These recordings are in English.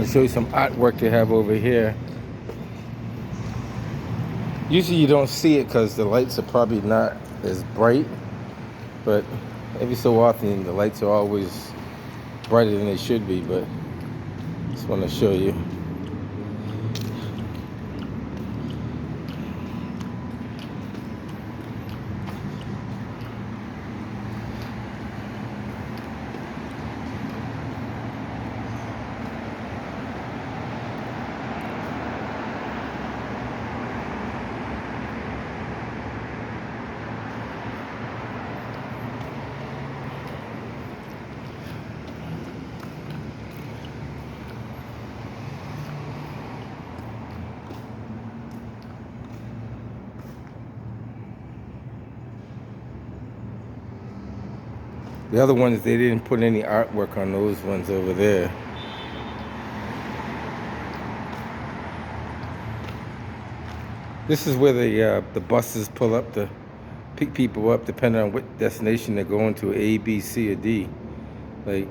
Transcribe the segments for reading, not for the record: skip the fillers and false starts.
want to show you some artwork they have over here. Usually you don't see it because the lights are probably not as bright, but every so often the lights are always brighter than they should be. But just want to show you. The other ones, they didn't put any artwork on those ones over there. This is where the buses pull up to pick people up depending on what destination they're going to, A, B, C, or D. Like,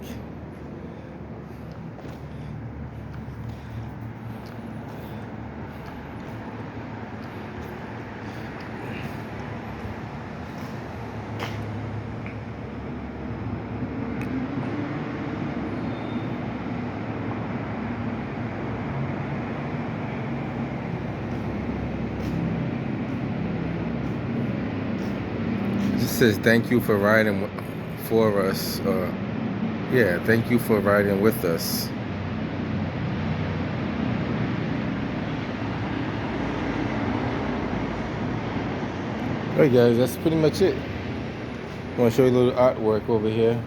it just says thank you for riding for us. Yeah, thank you for riding with us. Alright guys, that's pretty much it. I want to show you a little artwork over here.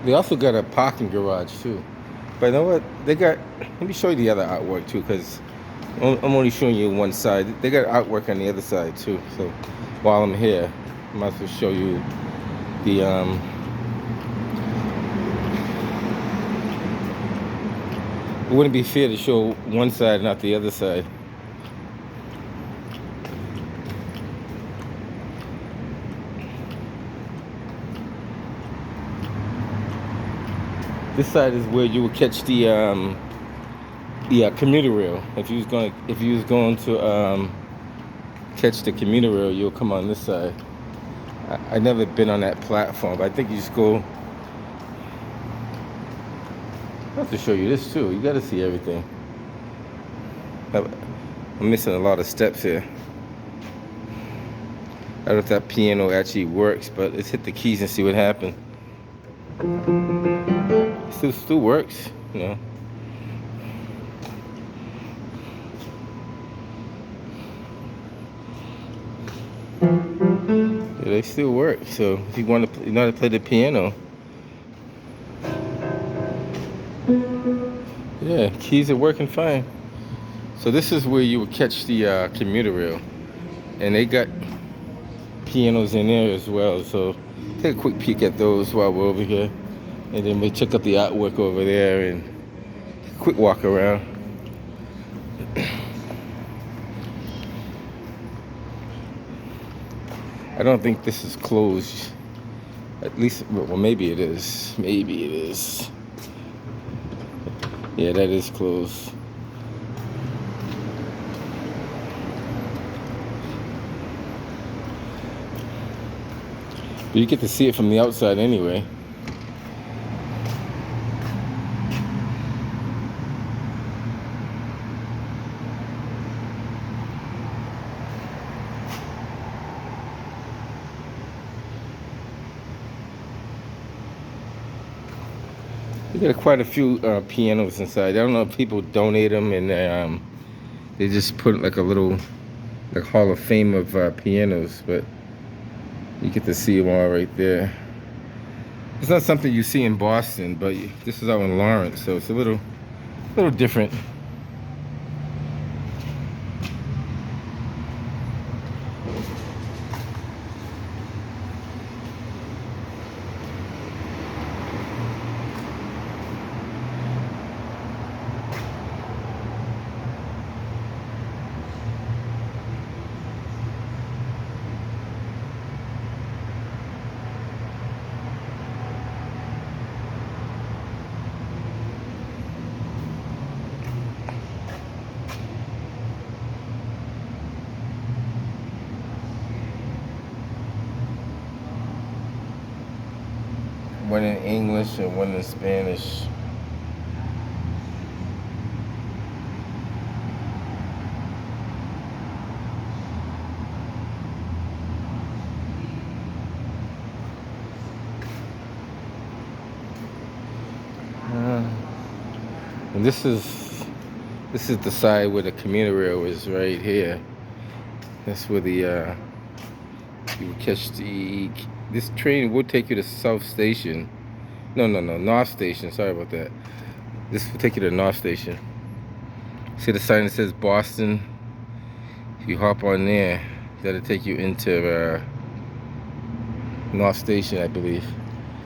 They also got a parking garage too. But you know what? They got, let me show you the other artwork too, because I'm only showing you one side. They got artwork on the other side too. So while I'm here, I might as well show you the it wouldn't be fair to show one side, not the other side. This side is where you would catch the commuter rail. If you was going to catch the commuter rail, you'll come on this side. I never been on that platform, but I think you just go. I have to show you this too. You got to see everything. I'm missing a lot of steps here. I don't know if that piano actually works, but let's hit the keys and see what happens. Still works, you know. Yeah, they still work. So if you want to, you know how to play the piano. Yeah, keys are working fine. So this is where you would catch the commuter rail, and they got pianos in there as well. So take a quick peek at those while we're over here, and then we check out the artwork over there and quick walk around. I don't think this is closed. At least, well, maybe it is. Maybe it is. Yeah, that is closed. But you get to see it from the outside anyway. You got quite a few pianos inside. I don't know if people donate them and they just put like a little like Hall of Fame of pianos, but you get to see them all right there. It's not something you see in Boston, but this is out in Lawrence, so it's a little different. one in English and one in Spanish. And this is the side where the commuter rail is right here. That's where the you will catch this train will take you to South Station. No, North Station. Sorry about that. This will take you to North Station. See the sign that says Boston? If you hop on there, that'll take you into North Station, I believe.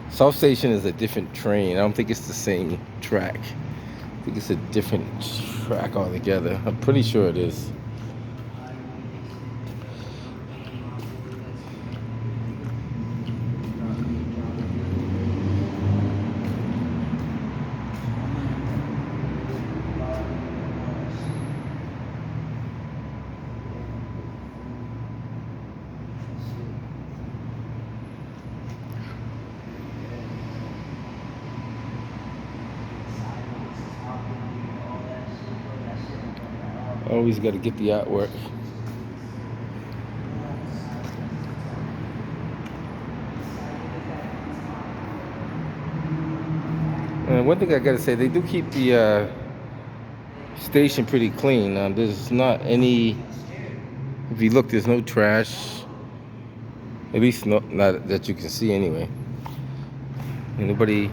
South Station is a different train. I don't think it's the same track. I think it's a different track altogether. I'm pretty sure it is. Always got to get the artwork. And one thing I got to say, they do keep the station pretty clean. There's not any, if you look, there's no trash. At least not that you can see anyway. Nobody.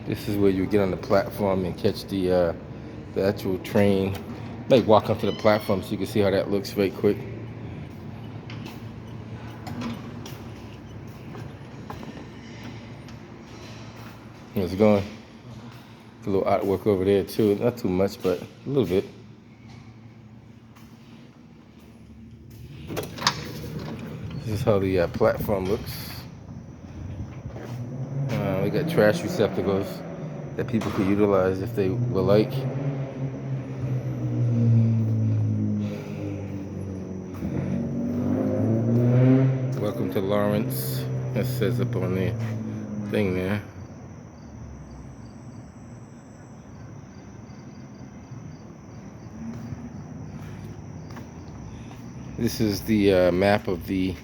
This is where you get on the platform and catch the actual train. Like walk onto the platform so you can see how that looks right quick. How's it going? A little artwork over there too. Not too much, but a little bit. This is how the platform looks. We got trash receptacles that people could utilize if they would like. Welcome to Lawrence. That says up on the thing there. This is the map of the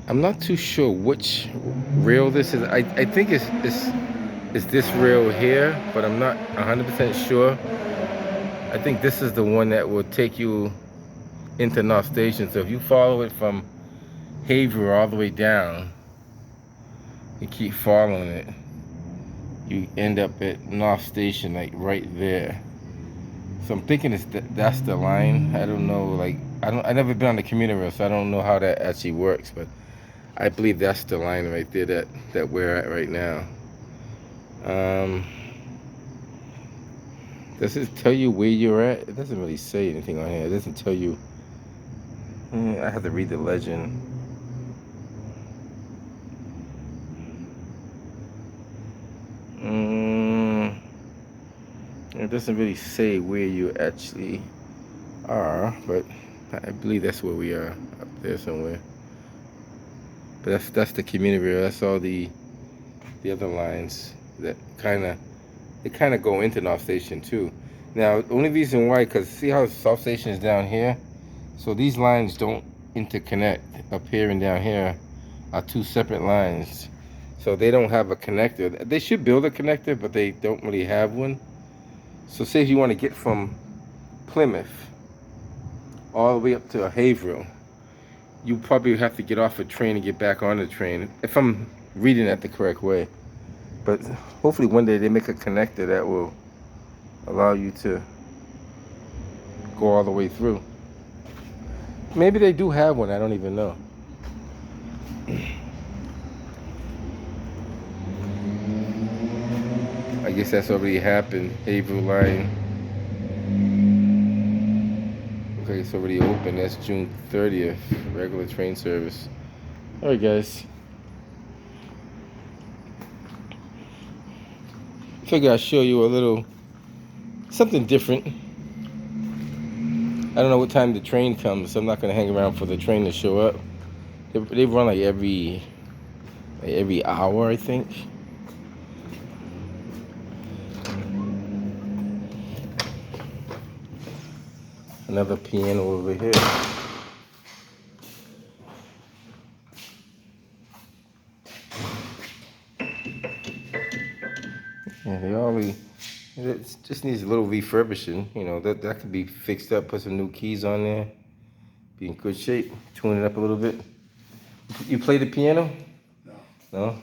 I'm not too sure which rail this is. I think it's this rail here, but I'm not 100% sure. I think this is the one that will take you into North Station. So if you follow it from Haverhill all the way down, you keep following it, you end up at North Station, like right there. So I'm thinking that's the line. I don't know, like I never been on the commuter rail, so I don't know how that actually works, but I believe that's the line right there that we're at right now. Does it tell you where you're at? It doesn't really say anything on here. It doesn't tell you. I have to read the legend. It doesn't really say where you actually are, but I believe that's where we are, up there somewhere. But that's the community rail. That's all the other lines that kind of go into North Station too. Now, the only reason why, because see how South Station is down here? So these lines don't interconnect. Up here and down here are two separate lines. So they don't have a connector. They should build a connector, but they don't really have one. So say if you want to get from Plymouth all the way up to Haverhill, you probably have to get off a train and get back on the train, if I'm reading that the correct way. But hopefully one day they make a connector that will allow you to go all the way through. Maybe they do have one, I don't even know. I guess that's already happened. Haverhill line. Okay, it's already open. That's June 30th. Regular train service. All right, guys. Figure I'll show you a little something different. I don't know what time the train comes, so I'm not gonna hang around for the train to show up. They run like every hour, I think. Another piano over here. Yeah, it just needs a little refurbishing. You know, that could be fixed up, put some new keys on there, be in good shape, tune it up a little bit. You play the piano? No. No?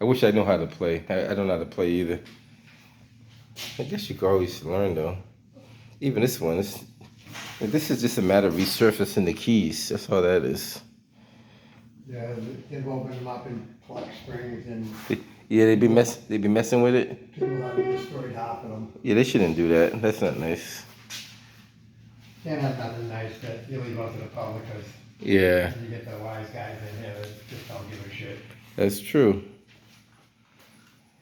I wish I knew how to play. I don't know how to play either. I guess you could always learn though. Even this one, this is just a matter of resurfacing the keys. That's all that is. Yeah, they've opened them up in pluck springs and Yeah, they be messing with it. people have destroyed half of them. Yeah, they shouldn't do that. That's not nice. Can't have nothing nice that you leave out to the public because Yeah, you get the wise guys in here that just don't give a shit. that's true.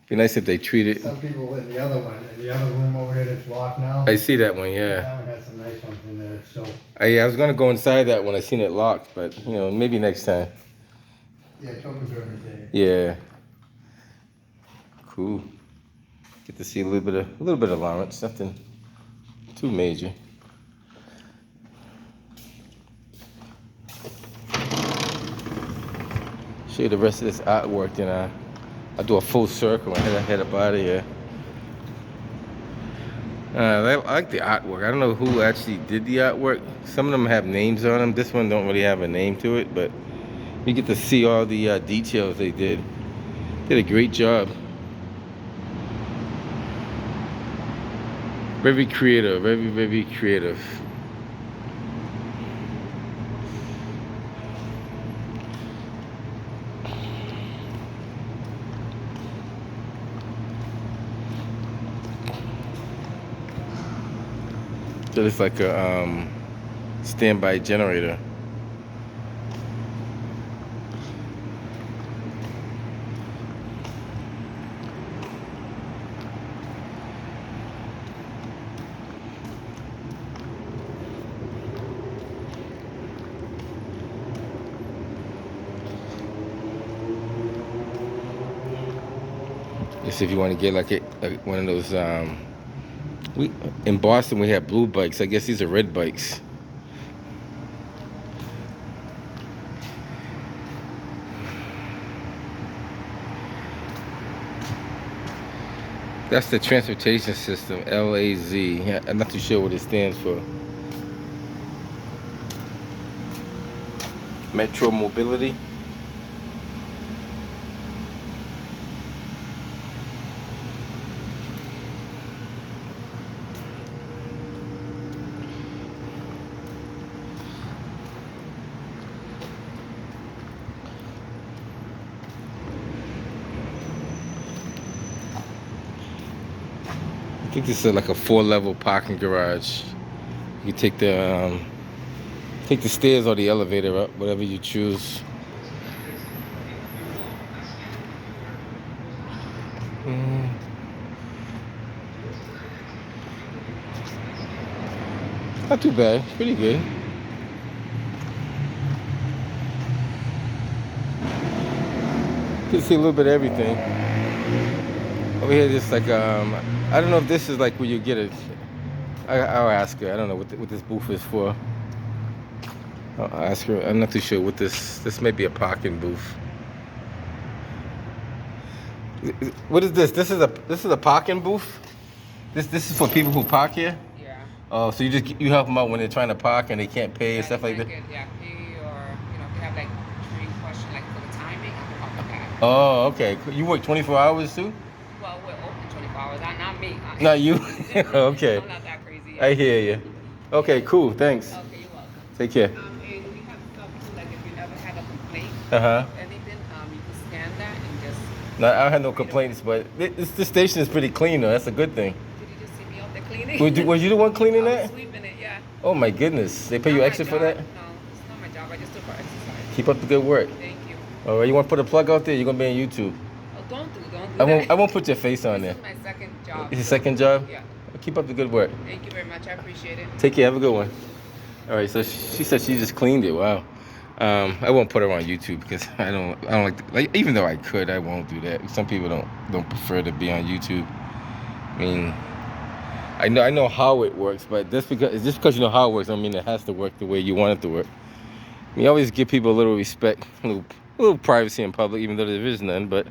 Be nice if they treat it. Some people in the other one, in the other room over there that's locked now. I see that one, yeah. That one has some nice ones in there, so. I was gonna go inside that one. I seen it locked, but you know, maybe next time. Yeah, it's open during the day. Yeah. Cool. Get to see a little bit of Lawrence. Nothing too major. Show you the rest of this artwork, then I'll do a full circle and head up out of here. I like the artwork. I don't know who actually did the artwork. Some of them have names on them. This one don't really have a name to it, but you get to see all the details they did. Did a great job. Very creative, very creative. So it's like a standby generator. Just if you want to get like one of those in Boston we have blue bikes. I guess these are red bikes. That's the transportation system, LAZ. Yeah, I'm not too sure what it stands for. Metro Mobility. I think this is like a 4-level parking garage. You take the stairs or the elevator up, whatever you choose. Not too bad, pretty good. You can see a little bit of everything. Over here, just like I don't know if this is like where you get it. I'll ask her. I don't know what this booth is for. I'll ask her. I'm not too sure what this may be a parking booth. What is this? This is a parking booth. This is for people who park here. Yeah. Oh, so you help them out when they're trying to park and they can't pay and stuff like that. Pay or if they have like three questions like for the timing, I can help with that. Oh, okay. You work 24 hours too? Well, we're open 24 hours. Not me. Not you. Okay. I'm not that crazy. I hear you. Okay, cool. Thanks. Okay, you're welcome. Take care. And we have stuff too, like if you ever had a complaint, Uh-huh. anything, you can scan that and just. No, I had no complaints, but this station is pretty clean though. That's a good thing. Did you just see me out there cleaning? Was you the one cleaning I was that? sweeping it, yeah. Oh my goodness. They pay you Not my extra for job. that? No, it's not my job. I just took for exercise. Keep up the good work. Thank you. All right, you want to put a plug out there? You're gonna be on YouTube. Oh, don't do I that. won't put your face on there. This is my second job. It's your so- second job? Yeah. Keep up the good work. Thank you very much. I appreciate it. Take care. Have a good one. All right. So she said she just cleaned it. Wow. I won't put her on YouTube because I don't like even though I could, I won't do that. Some people don't prefer to be on YouTube. I mean, I know how it works, but just because you know how it works, don't mean it has to work the way you want it to work. You always give people a little respect, a little privacy in public, even though there is none. But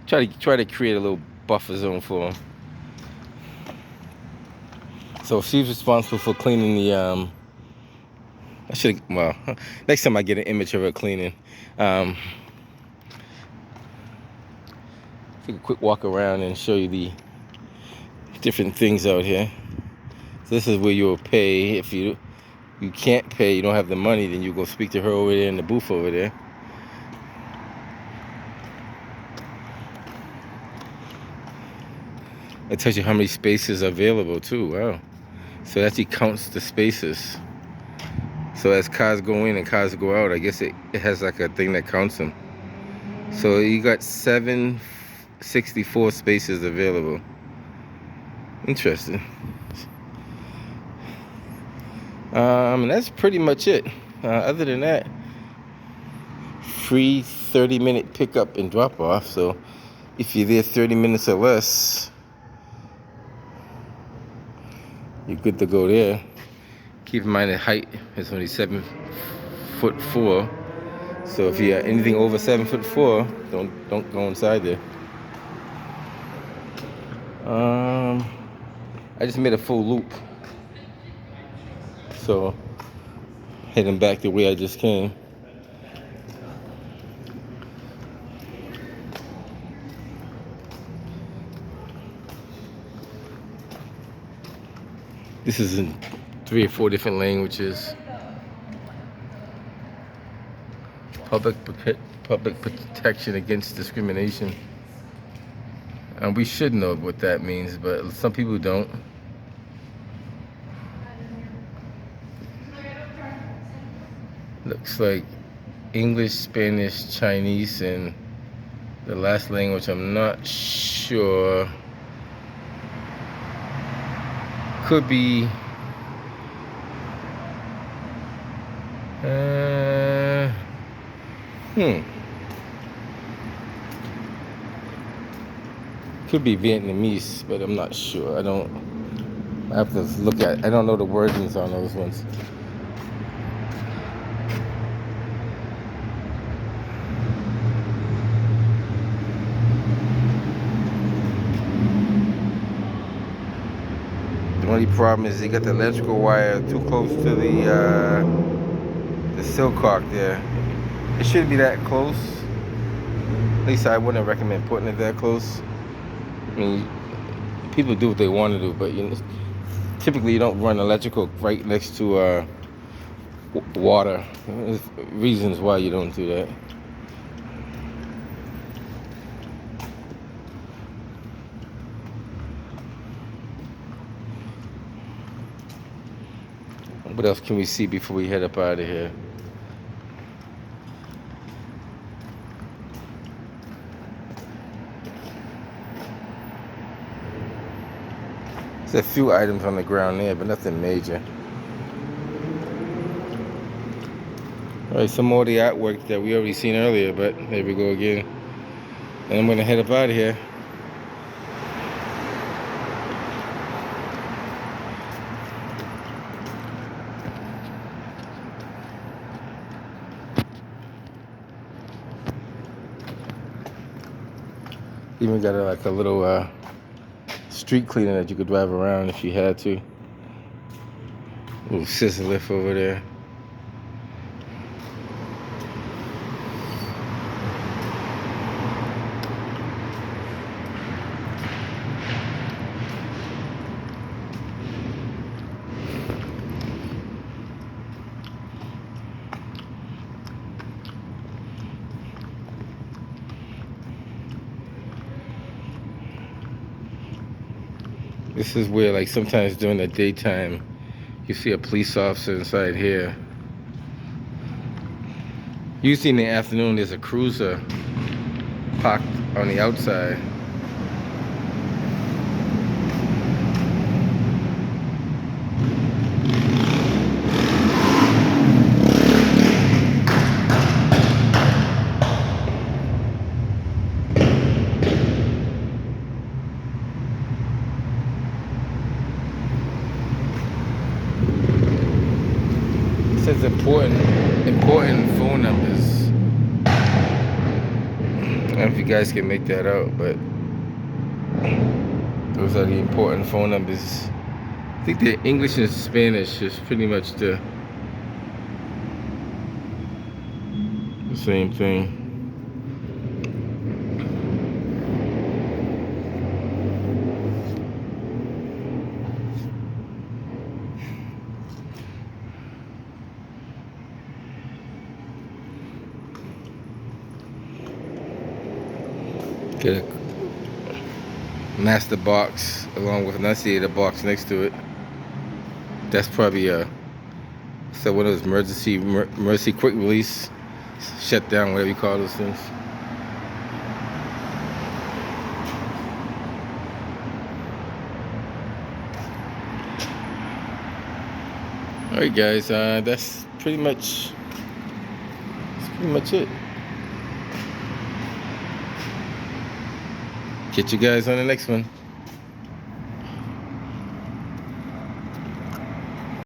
try to create a little buffer zone for them. So she's responsible for cleaning the. Next time I get an image of her cleaning. Take a quick walk around and show you the different things out here. So this is where you'll pay. If you can't pay, you don't have the money, then you go speak to her over there in the booth over there. It tells you how many spaces are available too. Wow. So that actually counts the spaces. So as cars go in and cars go out, I guess it has like a thing that counts them. So you got 764 spaces available. Interesting. And that's pretty much it. Other than that, free 30-minute pickup and drop off. So if you're there 30 minutes or less, you're good to go there. Keep in mind the height is only 7'4". So if you're anything over 7'4", don't go inside there. I just made a full loop. So heading back the way I just came. This is in 3 or 4 different languages. Public protection against discrimination. And we should know what that means, but some people don't. Looks like English, Spanish, Chinese, and the last language I'm not sure. Could be could be Vietnamese, but I'm not sure. I have to look at. I don't know the wordings on those ones. The only problem is they got the electrical wire too close to the silcock there. It shouldn't be that close. At least I wouldn't recommend putting it that close. I mean, people do what they want to do, but typically you don't run electrical right next to water. There's reasons why you don't do that. What else can we see before we head up out of here? There's a few items on the ground there, but nothing major. All right, some more of the artwork that we already seen earlier, but there we go again. And I'm gonna head up out of here. Even got like a little street cleaner that you could drive around if you had to. Little scissor lift over there. This is where, like, sometimes during the daytime, you see a police officer inside here. Usually in the afternoon, there's a cruiser parked on the outside. It says important phone numbers. I don't know if you guys can make that out, but those are the important phone numbers. I think the English and Spanish is pretty much the same thing. Get a master box along with an annunciator box next to it. That's probably so one of those emergency quick release, shut down, whatever you call those things. Alright guys, that's pretty much it. Catch you guys on the next one.